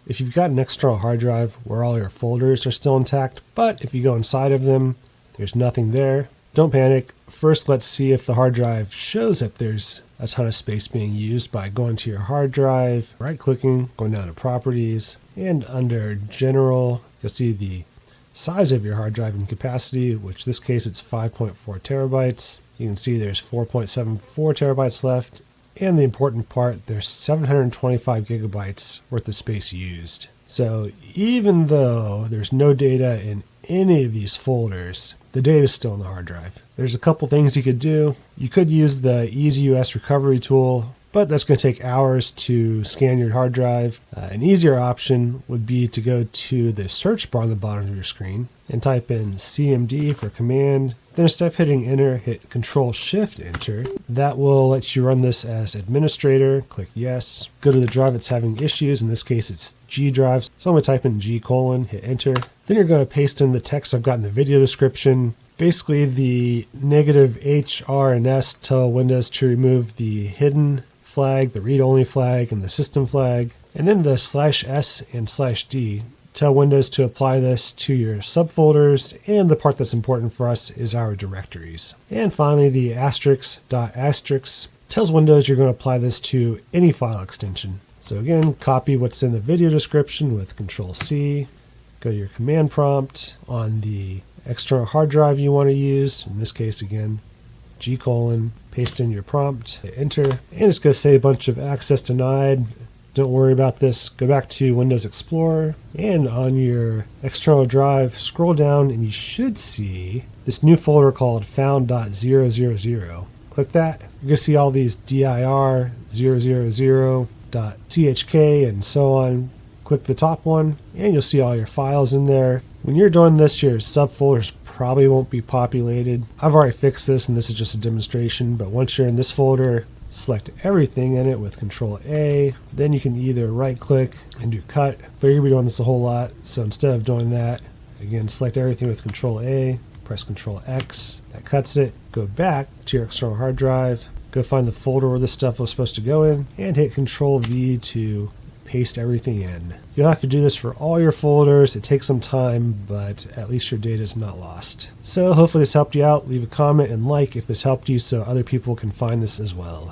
if you've got an external hard drive where all your folders are still intact, but if you go inside of them, there's nothing there, don't panic. First, let's see if the hard drive shows that there's a ton of space being used by going to your hard drive, right-clicking, going down to Properties, and under General, you'll see the size of your hard drive and capacity, which in this case it's 5.4 terabytes. You can see there's 4.74 terabytes left, and the important part, there's 725 gigabytes worth of space used. So even though there's no data in any of these folders, the data is still in the hard drive. There's a couple things you could do. You could use the easeUS recovery tool, but that's going to take hours to scan your hard drive. An easier option would be to go to the search bar on the bottom of your screen and type in CMD for command. Then instead of hitting enter, hit Ctrl-Shift-Enter. That will let you run this as administrator. Click yes. Go to the drive that's having issues. In this case, it's G drive. So I'm going to type in G:, hit enter. Then you're going to paste in the text I've got in the video description. Basically, the -H, R, and S tell Windows to remove the hidden flag, the read-only flag, and the system flag. And then the /S and /D tell Windows to apply this to your subfolders, and the part that's important for us is our directories. And finally, the *** tells Windows you're going to apply this to any file extension. So again, copy what's in the video description with Ctrl-C, go to your command prompt on the external hard drive you want to use, in this case again, G:, paste in your prompt, hit enter, and it's going to say a bunch of access denied. Don't worry about this. Go back to Windows Explorer, and on your external drive, scroll down and you should see this new folder called found.000. Click that. You're going to see all these dir 000.chk and so on. Click the top one and you'll see all your files in there. When you're doing this, your subfolders probably won't be populated. I've already fixed this and this is just a demonstration, but once you're in this folder, select everything in it with Ctrl-A. Then you can either right click and do cut, but you're going to be doing this a whole lot. So instead of doing that, again, select everything with Ctrl-A, press Ctrl-X, that cuts it. Go back to your external hard drive, go find the folder where this stuff was supposed to go in, and hit Ctrl-V to paste everything in. You'll have to do this for all your folders. It takes some time, but at least your data is not lost. So hopefully this helped you out. Leave a comment and like if this helped you so other people can find this as well.